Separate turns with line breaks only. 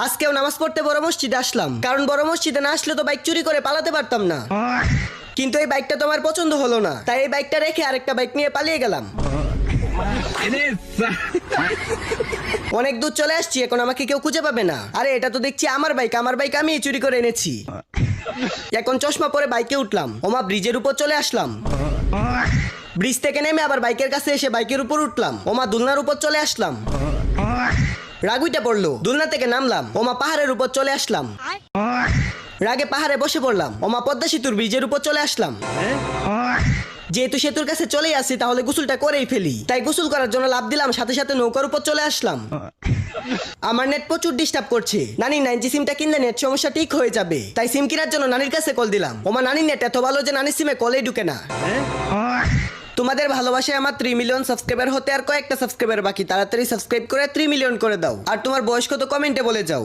আজকেও নামাজ পড়তে বড় মসজিদে আসলাম, কারণ বড় মসজিদে না আসলে তো বাইক চুরি করে পালাতে পারতাম না। কিন্তু এই বাইকটা তো আমার পছন্দ হলো না, তাই এই বাইকটা রেখে আরেকটা বাইক নিয়ে পালিয়ে গেলাম। অনেক দূর চলে আসছি, এখন আমাকে কেউ খুঁজে পাবে না। আরে এটা তো দেখছি আমার বাইক আমি চুরি করে এনেছি। এখন চশমা পরে বাইকে উঠলাম, ওমা ব্রিজের উপর চলে আসলাম। ব্রিজ থেকে নেমে আবার বাইকের কাছে এসে বাইকের উপর উঠলাম, ওমা দুলনার উপর চলে আসলাম। রাগুইটা পড়লো, দুলনা থেকে নামলাম, ওমা পাহাড়ের উপর চলে আসলাম। রাগে পাহাড়ে বসে পড়লাম, ওমা পদ্মা সেতুর ব্রিজের উপর চলে আসলাম। যেহেতু সেতুর কাছে চলেই আসি, তাহলে গোসলটা করেই ফেলি। তাই গোসল করার জন্য লাফ দিলাম, সাথে সাথে নৌকার উপর চলে আসলাম। আমার নেট প্রচুর ডিস্টার্ব করছে। নানি 9G সিমটা কিনলে নেট সমস্যা ঠিক হয়ে যাবে, তাই সিম কেনার জন্য নানির কাছে কল দিলাম। ওমা নানির নেট এত ভালো যে নানির সিমে কলেই ঢুকে না। তোমাদের ভালোবাসায় আমার 3 মিলিয়ন সাবস্ক্রাইবার হতে আর কয়েকটা সাবস্ক্রাইবার বাকি। তাড়াতাড়ি সাবস্ক্রাইব করে 3 মিলিয়ন করে দাও। আর তোমার বয়স কত কমেন্টে বলে যাও।